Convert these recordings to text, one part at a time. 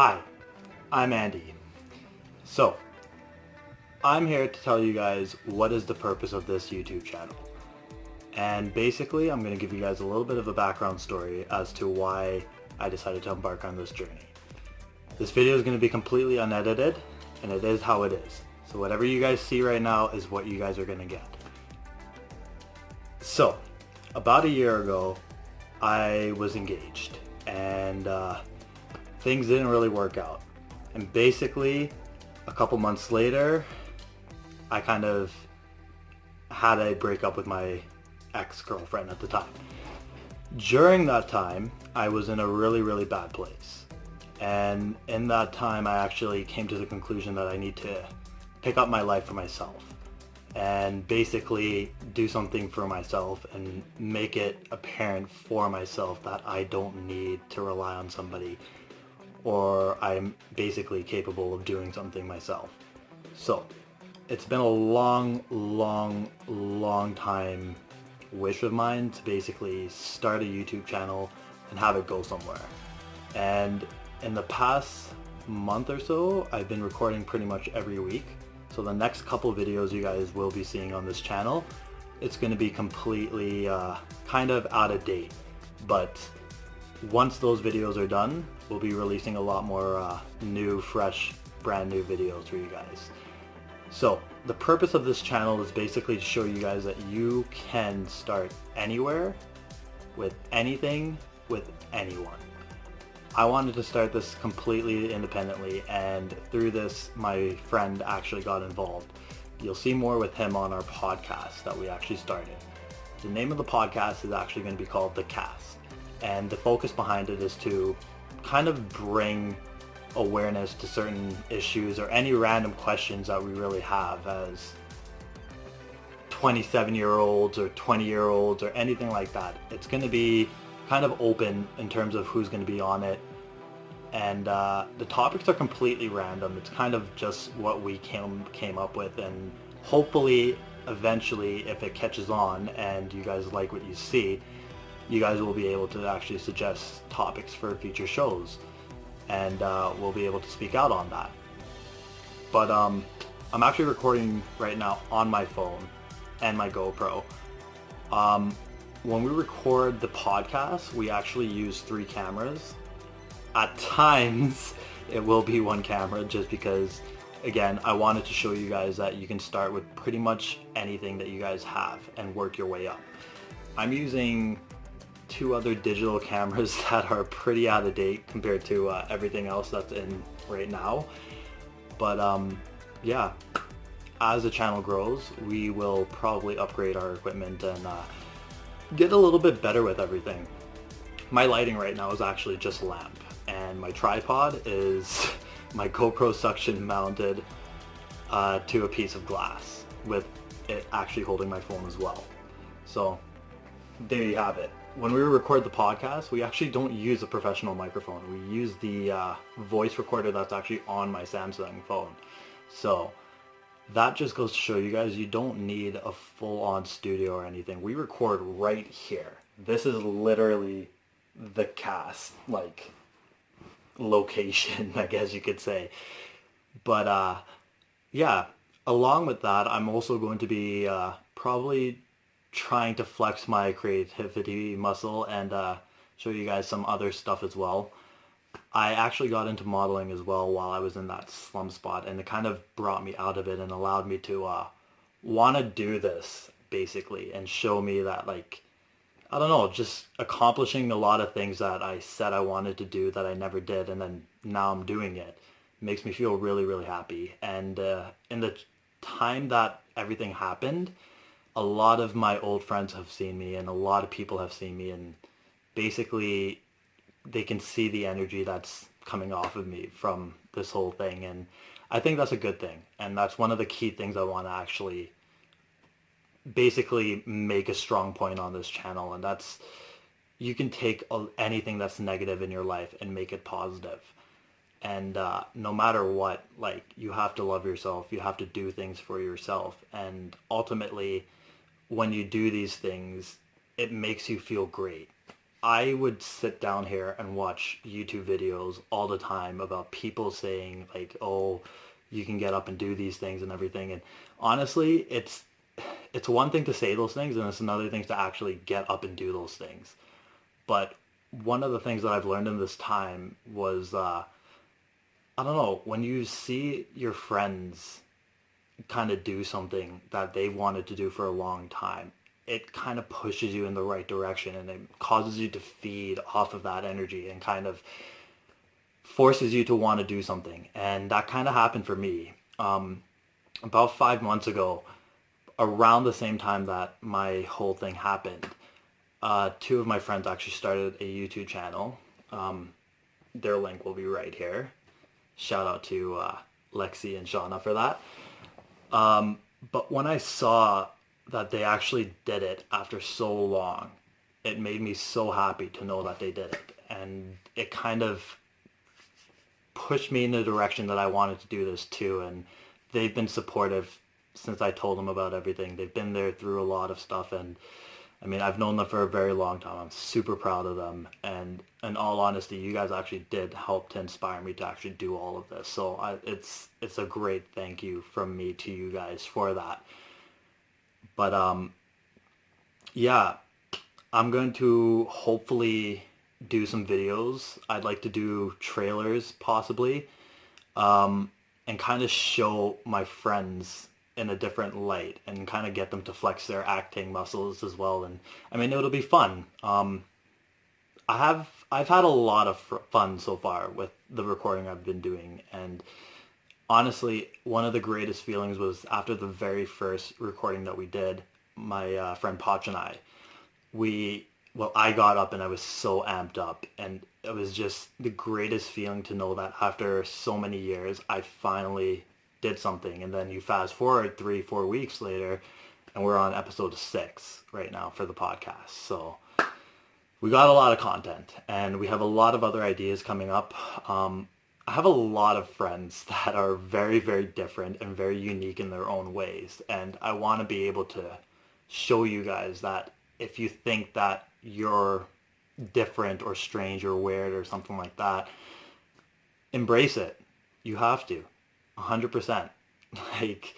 Hi, I'm Andy. So, I'm here to tell you guys what is the purpose of this YouTube channel. And basically, I'm going to give you guys a little bit of a background story as to why I decided to embark on this journey. This video is going to be completely unedited, and it is how it is. So whatever you guys see right now is what you guys are going to get. So, about a year ago, I was engaged, and things didn't really work out. And basically, a couple months later, I kind of had a breakup with my ex-girlfriend at the time. During that time, I was in a really bad place. And in that time, I actually came to the conclusion that I need to pick up my life for myself and basically do something for myself and make it apparent for myself that I don't need to rely on somebody, or I'm basically capable of doing something myself. So it's been a long time wish of mine to basically start a YouTube channel and have it go somewhere. And in the past month or so, I've been recording pretty much every week. So the next couple videos you guys will be seeing on this channel, it's going to be completely kind of out of date. But once those videos are done, we'll be releasing a lot more new, fresh, brand new videos for you guys. So the purpose of this channel is basically to show you guys that you can start anywhere, with anything, with anyone. I wanted to start this completely independently, and through this my friend actually got involved. You'll see more with him on our podcast that we actually started. The name of the podcast is actually going to be called The Cast, and the focus behind it is to kind of bring awareness to certain issues or any random questions that we really have as 27-year-olds or 20-year-olds or anything like that. It's going to be kind of open in terms of who's going to be on it, and the topics are completely random. It's kind of just what we came up with, and hopefully eventually, if it catches on and you guys like what you see, you guys will be able to actually suggest topics for future shows, and we'll be able to speak out on that. But I'm actually recording right now on my phone and my GoPro. When we record the podcast, we actually use 3 cameras. At times, it will be 1 camera, just because, again, I wanted to show you guys that you can start with pretty much anything that you guys have and work your way up. I'm using 2 other digital cameras that are pretty out of date compared to everything else that's in right now. But yeah, as the channel grows, we will probably upgrade our equipment and get a little bit better with everything. My lighting right now is actually just a lamp, and my tripod is my GoPro suction mounted to a piece of glass, with it actually holding my phone as well. So there you have it. When we record the podcast, we actually don't use a professional microphone. We use the voice recorder that's actually on my Samsung phone. So that just goes to show you guys, you don't need a full-on studio or anything. We record right here. This is literally the cast, like, location, I guess you could say. But yeah, along with that, I'm also going to be probably trying to flex my creativity muscle and show you guys some other stuff as well. I actually got into modeling as well while I was in that slum spot, and it kind of brought me out of it and allowed me to want to do this, basically, and show me that, like, I don't know, just accomplishing a lot of things that I said I wanted to do that I never did, and then now I'm doing it, makes me feel really happy. And in the time that everything happened, a lot of my old friends have seen me, and a lot of people have seen me, and basically they can see the energy that's coming off of me from this whole thing, and I think that's a good thing. And that's one of the key things I want to actually basically make a strong point on this channel, and that's, you can take anything that's negative in your life and make it positive. And no matter what, like, you have to love yourself, you have to do things for yourself, and ultimately when you do these things, it makes you feel great. I would sit down here and watch YouTube videos all the time about people saying like, oh, you can get up and do these things and everything. And honestly, it's one thing to say those things and it's another thing to actually get up and do those things. But one of the things that I've learned in this time was, I don't know, when you see your friends kind of do something that they wanted to do for a long time, it kind of pushes you in the right direction and it causes you to feed off of that energy and kind of forces you to want to do something. And that kind of happened for me. About 5 months ago, around the same time that my whole thing happened, two of my friends actually started a YouTube channel. Their link will be right here. Shout out to Lexi and Shauna for that. But when I saw that they actually did it after so long, it made me so happy to know that they did it. And it kind of pushed me in the direction that I wanted to do this too. And they've been supportive since I told them about everything. They've been there through a lot of stuff. And I mean, I've known them for a very long time. I'm super proud of them. And in all honesty, you guys actually did help to inspire me to actually do all of this. So it's a great thank you from me to you guys for that. But yeah, I'm going to hopefully do some videos. I'd like to do trailers possibly, and kind of show my friends in a different light and kind of get them to flex their acting muscles as well. And I mean, it'll be fun. I've had a lot of fun so far with the recording I've been doing, and honestly, one of the greatest feelings was after the very first recording that we did, my friend Potch and I got up and I was so amped up, and it was just the greatest feeling to know that after so many years, I finally did something. And then you fast forward 3-4 weeks later, and we're on episode 6 right now for the podcast. So we got a lot of content, and we have a lot of other ideas coming up. I have a lot of friends that are very, very different and very unique in their own ways. And I want to be able to show you guys that if you think that you're different or strange or weird or something like that, embrace it. You have to. 100%. Like,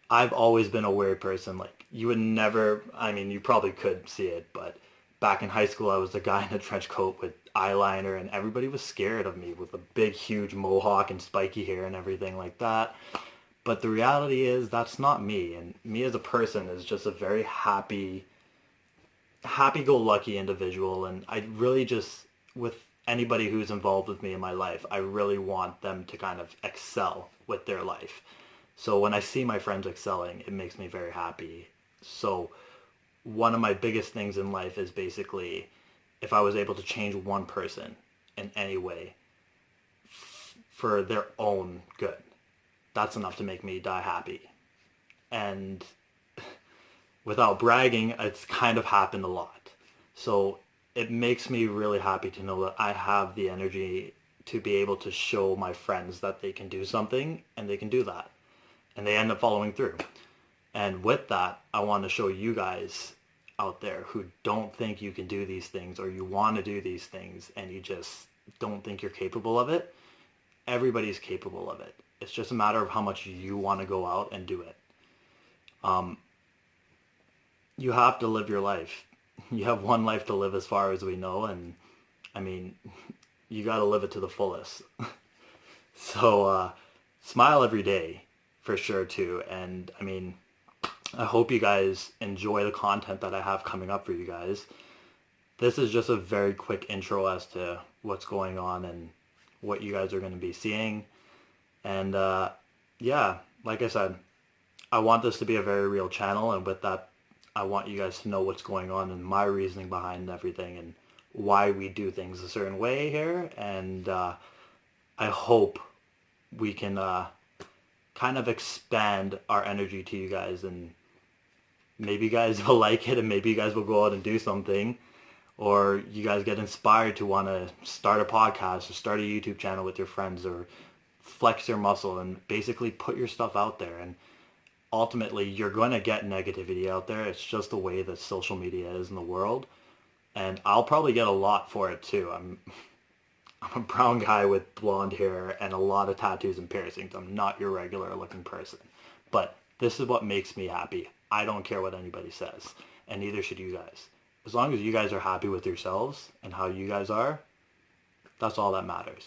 I've always been a weird person. Like, you would never, I mean, you probably could see it, but back in high school, I was the guy in a trench coat with eyeliner, and everybody was scared of me with a big, huge mohawk and spiky hair and everything like that. But the reality is that's not me. And me as a person is just a very happy-go-lucky individual. And I really just, with anybody who's involved with me in my life, I really want them to kind of excel with their life. So when I see my friends excelling, it makes me very happy. So one of my biggest things in life is basically if I was able to change one person in any way for their own good, that's enough to make me die happy. And without bragging, it's kind of happened a lot. So it makes me really happy to know that I have the energy to be able to show my friends that they can do something, and they can do that. And they end up following through. And with that, I want to show you guys out there who don't think you can do these things, or you want to do these things and you just don't think you're capable of it. Everybody's capable of it. It's just a matter of how much you want to go out and do it. You have to live your life. You have one life to live as far as we know, and I mean, you got to live it to the fullest. So smile every day for sure too. And I mean, I hope you guys enjoy the content that I have coming up for you guys. This is just a very quick intro as to what's going on and what you guys are going to be seeing. And yeah, like I said, I want this to be a very real channel, and with that, I want you guys to know what's going on and my reasoning behind everything and why we do things a certain way here. And I hope we can kind of expand our energy to you guys, and maybe you guys will like it, and maybe you guys will go out and do something, or you guys get inspired to want to start a podcast or start a YouTube channel with your friends, or flex your muscle and basically put your stuff out there. And ultimately, you're going to get negativity out there. It's just the way that social media is in the world. And I'll probably get a lot for it too. I'm a brown guy with blonde hair and a lot of tattoos and piercings. I'm not your regular looking person. But this is what makes me happy. I don't care what anybody says, and neither should you guys. As long as you guys are happy with yourselves and how you guys are, that's all that matters.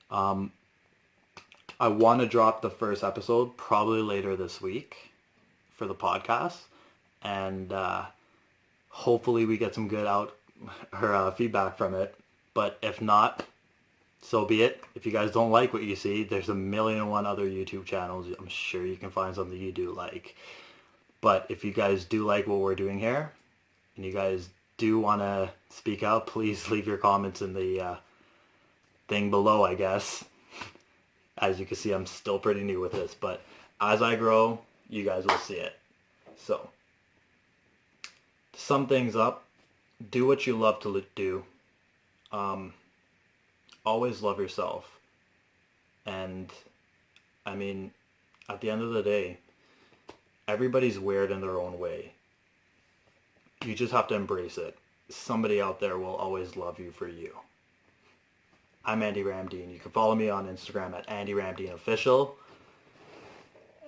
I want to drop the first episode probably later this week for the podcast, and hopefully we get some good feedback from it. But if not, so be it. If you guys don't like what you see, there's a million and one other YouTube channels. I'm sure you can find something you do like. But if you guys do like what we're doing here, and you guys do want to speak out, please leave your comments in the thing below, I guess. As you can see, I'm still pretty new with this, but as I grow, you guys will see it. So, to sum things up, do what you love to do. Always love yourself. And, I mean, at the end of the day, everybody's weird in their own way. You just have to embrace it. Somebody out there will always love you for you. I'm Andy Ramdean. You can follow me on Instagram at Andy Ramdean Official.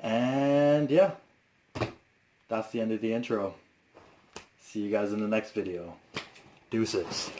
And yeah, that's the end of the intro. See you guys in the next video. Deuces.